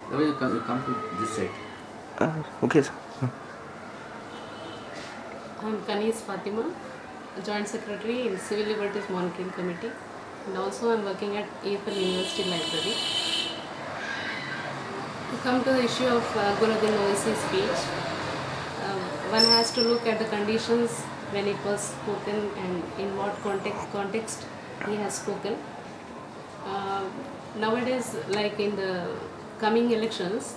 The way you come to this side. Okay, sir. I'm Kanis Fatima, Joint Secretary in Civil Liberties Monitoring Committee, and also I'm working at EFL University Library. To come to the issue of Guladdin Owaisi's speech, one has to look at the conditions when it was spoken and in what context he has spoken. Nowadays, like in the coming elections,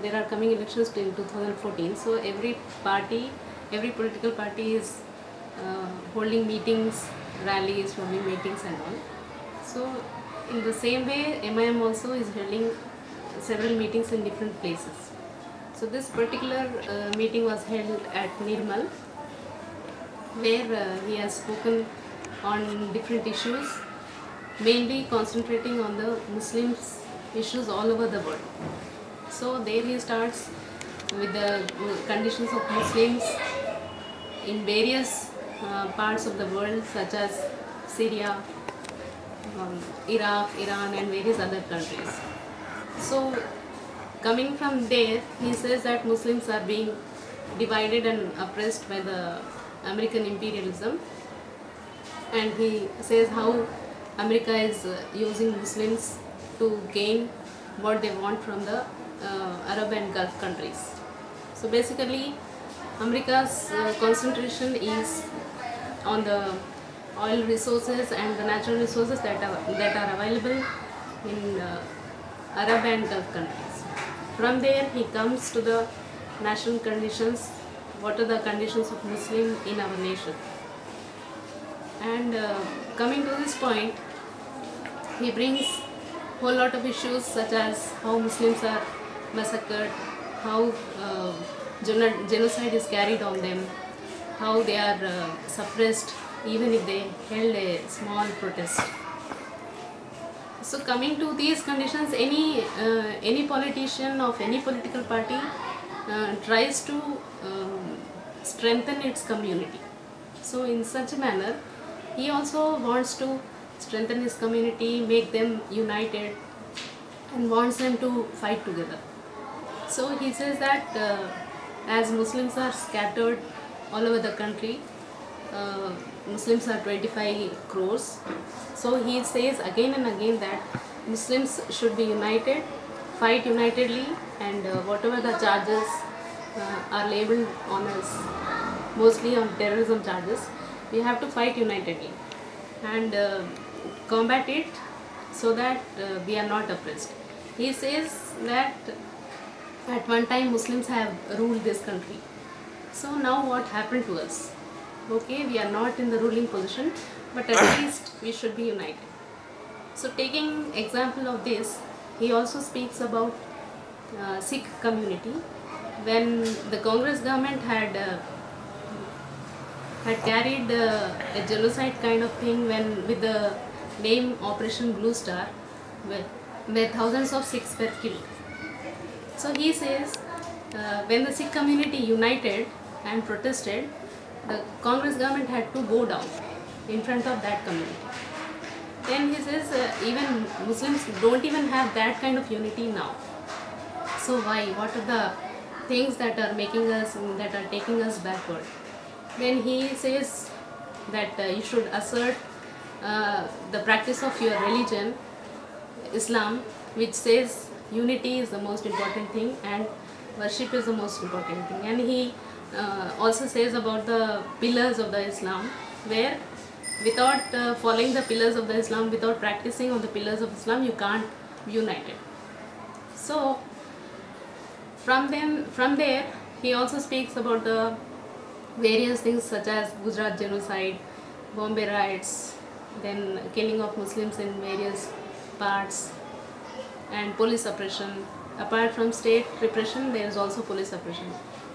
there are coming elections in 2014. So every political party is holding meetings, rallies, holding meetings and all. So in the same way, MIM also is holding several meetings in different places. So this particular meeting was held at Nirmal, where he has spoken on different issues, mainly concentrating on the Muslims issues all over the world. So there he starts with the conditions of Muslims in various parts of the world, such as Syria, Iraq, Iran and various other countries. So coming from there, he says that Muslims are being divided and oppressed by the American imperialism, and he says how America is using Muslims to gain what they want from the Arab and Gulf countries. So basically, America's concentration is on the oil resources and the natural resources that are available in Arab and Gulf countries. From there, he comes to the national conditions. What are the conditions of Muslim in our nation? And coming to this point, he brings whole lot of issues such as how Muslims are massacred, how genocide is carried on them, how they are suppressed even if they held a small protest. So coming to these conditions, any politician of any political party tries to strengthen its community. So in such a manner, he also wants to strengthen his community, make them united, and wants them to fight together. So he says that as Muslims are scattered all over the country, Muslims are 25 crores. So he says again and again that Muslims should be united, fight unitedly, and whatever the charges are labeled on us, mostly on terrorism charges, we have to fight unitedly and combat it so that we are not oppressed. He says that at one time Muslims have ruled this country. So now what happened to us? Okay, we are not in the ruling position, but at least we should be united. So taking example of this, he also speaks about Sikh community. When the Congress government had carried a genocide kind of thing with the name Operation Blue Star, where thousands of Sikhs were killed. So he says when the Sikh community united and protested, the Congress government had to go down in front of that community. Then he says even Muslims don't even have that kind of unity now. So why? What are the things that are taking us backward? Then he says that you should assert the practice of your religion, Islam, which says unity is the most important thing and worship is the most important thing. And he also says about the pillars of the Islam, where without following the pillars of the Islam, without practicing on the pillars of Islam, you can't be united. So from there, he also speaks about the various things such as Gujarat genocide, Bombay riots, then killing of Muslims in various parts, and police oppression. Apart from state repression, there is also police oppression,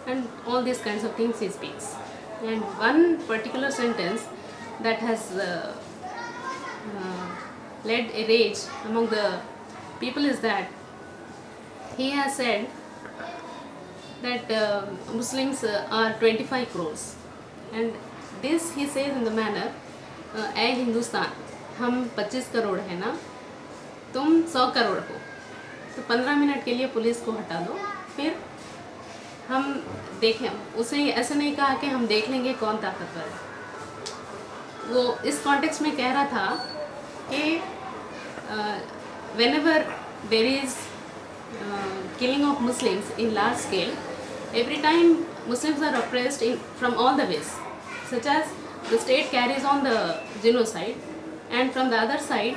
and all these kinds of things he speaks. And one particular sentence that has led a rage among the people is that he has said that Muslims are 25 crores, and this he says in the manner, "ऐ हिंदुस्तान, हम 25 करोड़ है ना, तुम 100 करोड़ हो." तो 15 minute के लिए police को हटा दो, फिर हम देखें। उसने ऐसे नहीं कहा कि हम देख लेंगे कौन ताकतवर है। वो इस कॉन्टेक्स्ट में कह रहा था कि whenever there is killing of Muslims in large scale, every time Muslims are oppressed from all the ways, such as the state carries on the genocide, and from the other side,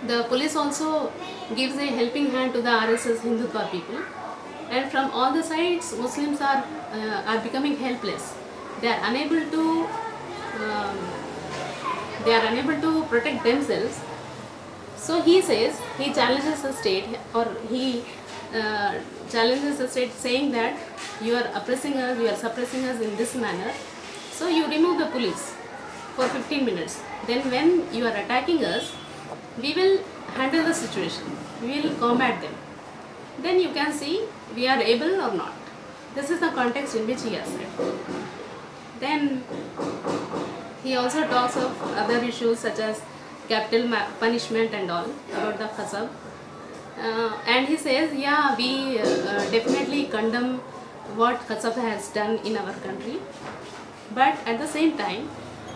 the police also gives a helping hand to the RSS Hindutva people, and from all the sides, Muslims are becoming helpless. They are unable to protect themselves. So he says, he challenges the state, or he challenges the state, saying that you are oppressing us, you are suppressing us in this manner. So you remove the police for 15 minutes. Then when you are attacking us, we will handle the situation. We will combat them. Then you can see we are able or not. This is the context in which he has said. Then he also talks of other issues such as capital punishment and all, about the Khasab. And he says, yeah, we definitely condemn what Khasab has done in our country. But at the same time,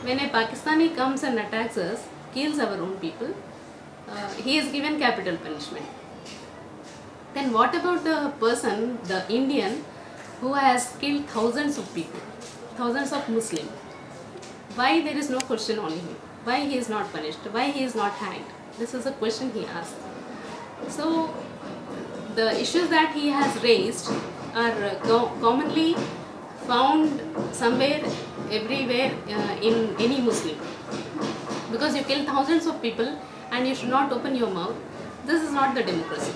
when a Pakistani comes and attacks us, kills our own people, he is given capital punishment. Then what about the person, the Indian, who has killed thousands of people, thousands of Muslims? Why there is no question on him? Why he is not punished? Why he is not hanged? This is a question he asked. So the issues that he has raised are commonly found somewhere, everywhere in any Muslim. Because you kill thousands of people and you should not open your mouth. This is not the democracy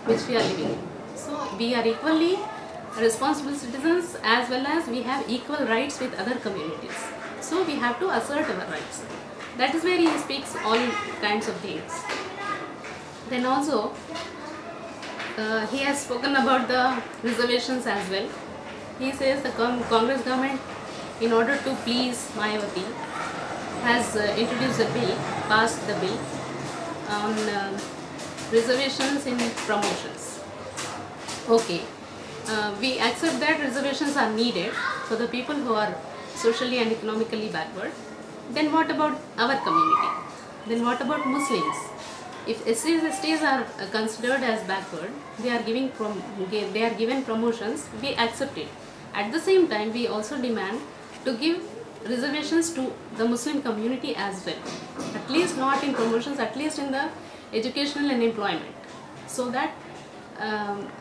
which we are living in. So we are equally responsible citizens, as well as we have equal rights with other communities. So we have to assert our rights. That is where he speaks all kinds of things. Then also, he has spoken about the reservations as well. He says the Congress government, in order to please Mayawati, has introduced a bill, passed the bill on reservations in promotions. Okay, we accept that reservations are needed for the people who are socially and economically backward. Then what about our community? Then what about Muslims? If SCs, STs are considered as backward, they are given promotions, we accept it. At the same time, we also demand to give reservations to the Muslim community as well. At least not in promotions, at least in the educational and employment. So that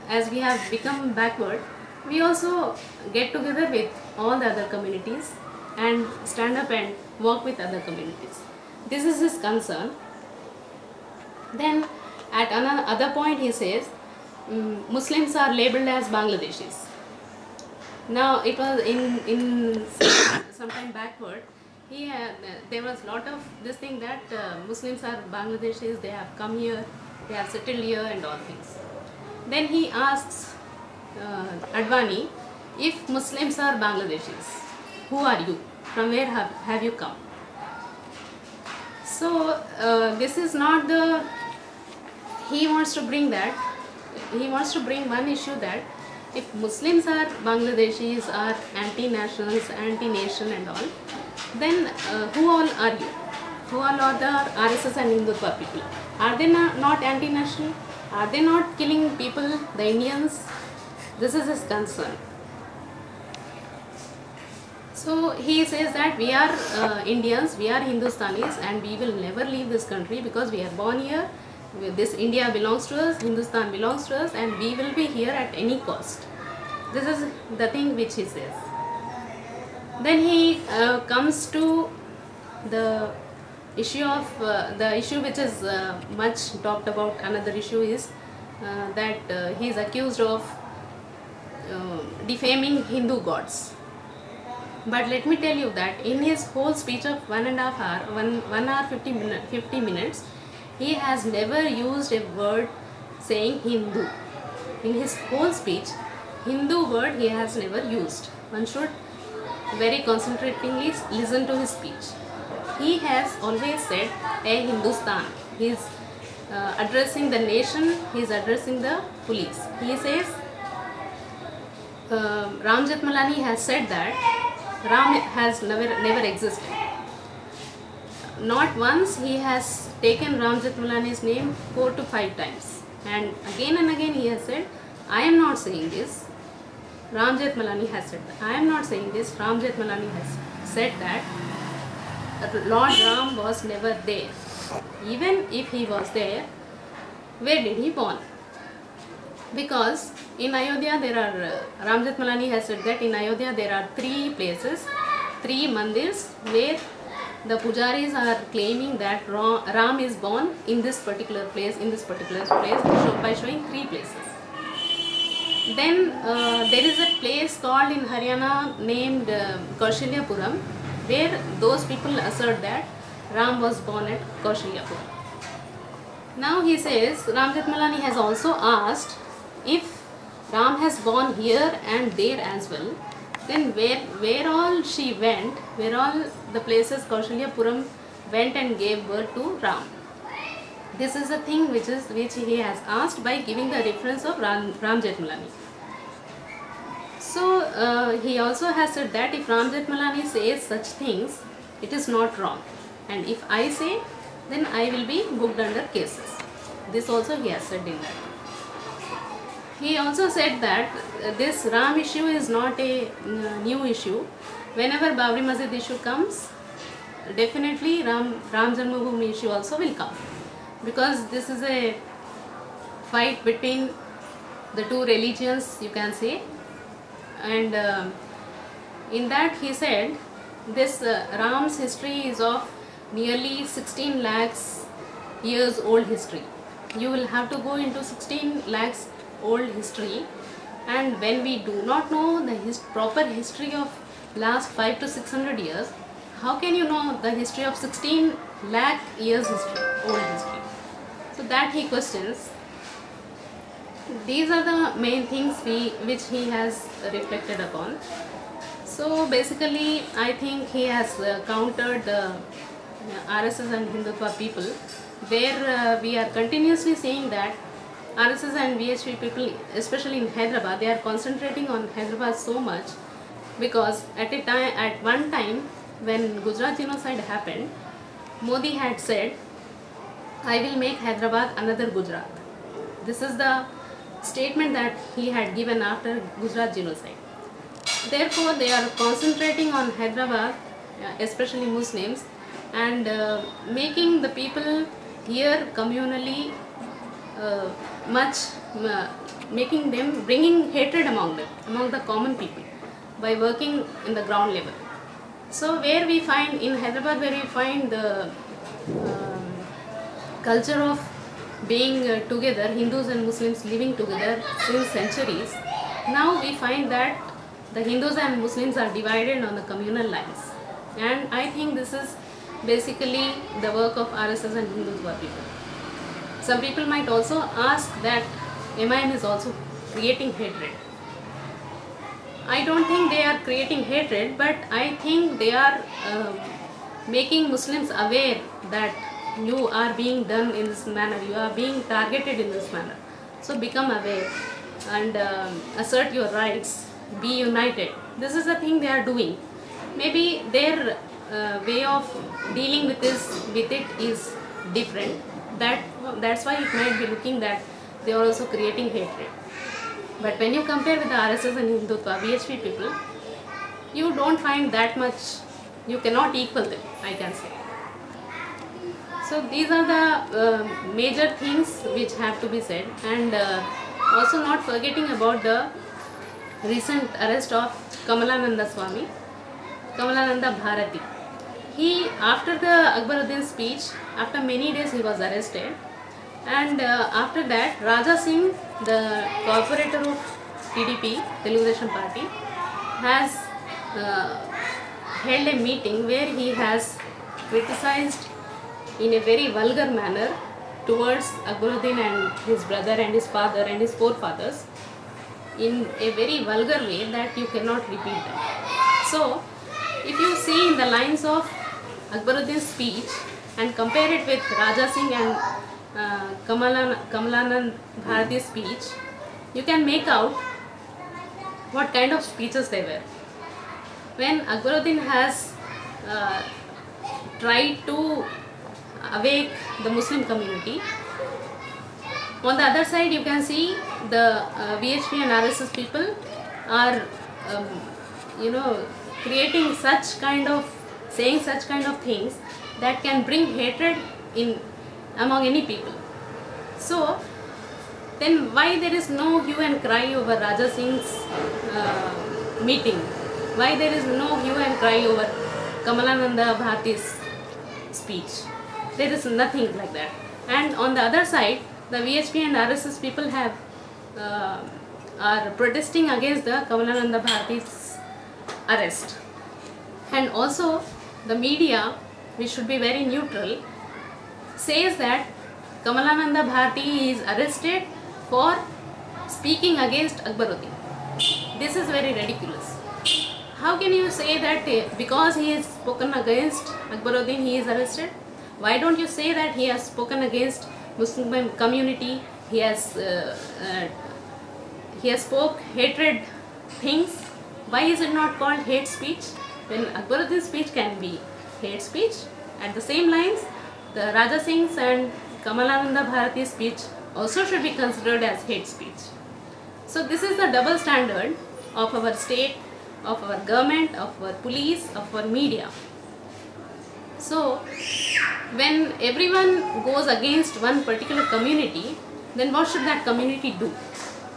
as we have become backward, we also get together with all the other communities and stand up and work with other communities. This is his concern. Then at another point he says, Muslims are labelled as Bangladeshis. Now it was in some time backward, there was a lot of this thing that Muslims are Bangladeshis, they have come here, they have settled here and all things. Then he asks Advani, if Muslims are Bangladeshis, who are you? From where have you come? So this is not the, he wants to bring one issue that if Muslims are Bangladeshis, are anti-nationals, anti-nation and all, then who all are you? Who all are the RSS and Hindutva people? Are they not anti-national? Are they not killing people, the Indians? This is his concern. So he says that we are Indians, we are Hindustanis, and we will never leave this country because we are born here. This India belongs to us, Hindustan belongs to us, and we will be here at any cost. This is the thing which he says. Then he comes to the issue of the issue which is much talked about. Another issue is that he is accused of defaming Hindu gods. But let me tell you that in his whole speech of 1.5 hours, 1 hour 50 minutes, he has never used a word saying Hindu. In his whole speech, Hindu word he has never used. One should very concentratingly listen to his speech. He has always said a Hindustan. His addressing the nation, he is addressing the police. He says, Ram Jethmalani has said that Ram has never existed. Not once he has taken Ram Jethmalani's name 4 to 5 times. And again he has said, I am not saying this. Ram Jethmalani has said that. I am not saying this. Ram Jethmalani has said that Lord Ram was never there. Even if he was there, where did he born? Because in Ayodhya there are, Ram Jethmalani has said that in Ayodhya there are 3 places, 3 mandirs where the pujaris are claiming that Ram is born in this particular place, by showing 3 places. Then there is a place called in Haryana named Kaushilyapuram, where those people assert that Ram was born at Kaushilyapuram. Now he says, Ram Jethmalani has also asked, if Ram has born here and there as well, then where all she went, where all the places Kaushilyapuram went and gave birth to Ram. This is a thing which he has asked by giving the reference of Ram Jethmalani. So he also has said that if Ram Jethmalani says such things, it is not wrong. And if I say, then I will be booked under cases. This also he has said in that. He also said that this Ram issue is not a new issue. Whenever Babri Masjid issue comes, definitely Ram Janmabhoomi issue also will come. Because this is a fight between the 2 religions, you can say. And in that he said, this Ram's history is of nearly 16 lakhs years old history. You will have to go into 16 lakhs old history, and when we do not know the proper history of last 5 to 600 years, how can you know the history of 16 lakh years old history? So that he questions. These are the main things which he has reflected upon. So basically I think he has countered the RSS and Hindutva people, where we are continuously saying that RSS and VHP people, especially in Hyderabad, they are concentrating on Hyderabad so much because at one time when Gujarat genocide happened, Modi had said, I will make Hyderabad another Gujarat. This is the statement that he had given after Gujarat genocide. Therefore, they are concentrating on Hyderabad, especially Muslims, and making the people here communally bringing hatred among the common people by working in the ground level. So where we find in Hyderabad, where we find the culture of being together, Hindus and Muslims living together since centuries, now we find that the Hindus and Muslims are divided on the communal lines. And I think this is basically the work of RSS and Hindutva people. Some people might also ask that MIM is also creating hatred. I don't think they are creating hatred, but I think they are making Muslims aware that you are being done in this manner, you are being targeted in this manner. So become aware and assert your rights, be united. This is the thing they are doing. Maybe their way of dealing with it is different. That's why it might be looking that they are also creating hatred. But when you compare with the RSS and Hindutva, VHP people, you don't find that much, you cannot equal them, I can say. So these are the major things which have to be said, and also not forgetting about the recent arrest of Kamalananda Swami, Kamalananda Bharati. He, after the Akbaruddin speech, after many days he was arrested, and after that Raja Singh, the corporator of TDP, Telugu Desam Party, has held a meeting where he has criticized in a very vulgar manner towards Akbaruddin and his brother and his father and his forefathers in a very vulgar way that you cannot repeat them. So, if you see in the lines of Akbaruddin's speech and compare it with Raja Singh and Kamalanand Bharati's speech, you can make out what kind of speeches they were. When Akbaruddin has tried to awake the Muslim community, on the other side you can see the VHP and RSS people are creating such kind of, saying such kind of things that can bring hatred in among any people. So then why there is no hue and cry over Raja Singh's meeting? Why there is no hue and cry over Kamalananda Bharati's speech? There is nothing like that. And on the other side, the VHP and RSS people are protesting against the Kamalananda Bharati's arrest. And also the media, which should be very neutral, says that Kamalananda Bharati is arrested for speaking against Akbaruddin. This is very ridiculous. How can you say that because he has spoken against Akbaruddin he is arrested? Why don't you say that he has spoken against Muslim community, he has spoke hatred things? Why is it not called hate speech? When Akbaruddin's speech can be hate speech, at the same lines the Raja Singh's and Kamalananda Bharati's speech also should be considered as hate speech. So this is the double standard of our state, of our government, of our police, of our media. So when everyone goes against one particular community, then what should that community do?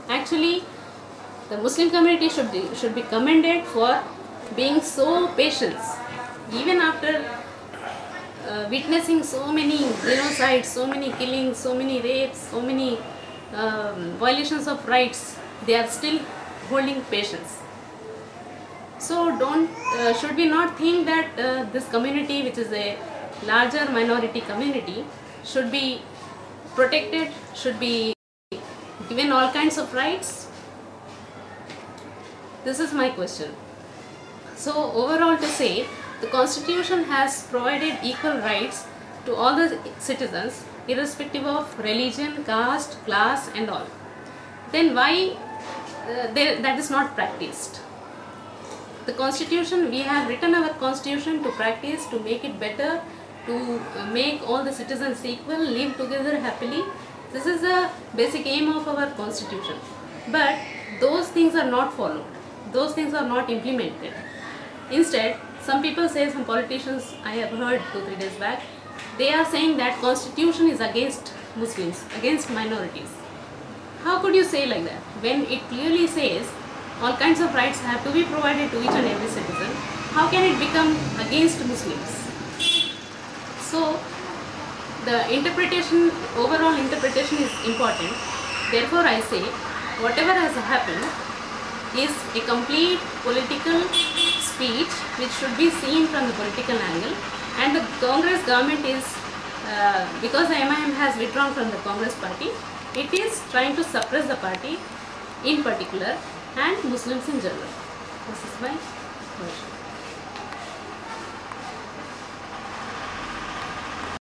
Actually, the Muslim community should be commended for being so patient, even after witnessing so many genocides, so many killings, so many rapes, so many violations of rights. They are still holding patience. So should we not think that this community, which is a larger minority community, should be protected, should be given all kinds of rights? This is my question. So overall, to say, the Constitution has provided equal rights to all the citizens, irrespective of religion, caste, class and all. Then why that is not practiced? The Constitution, we have written our Constitution to practice, to make it better, to make all the citizens equal, live together happily. This is the basic aim of our Constitution. But those things are not followed. Those things are not implemented. Instead, some people say, some politicians I have heard 2-3 days back, they are saying that Constitution is against Muslims, against minorities. How could you say like that? When it clearly says all kinds of rights have to be provided to each and every citizen, how can it become against Muslims? So the interpretation, overall interpretation is important. Therefore I say, whatever has happened is a complete political speech which should be seen from the political angle, and the Congress government is, because the MIM has withdrawn from the Congress party, it is trying to suppress the party in particular and Muslims in general. This is my version.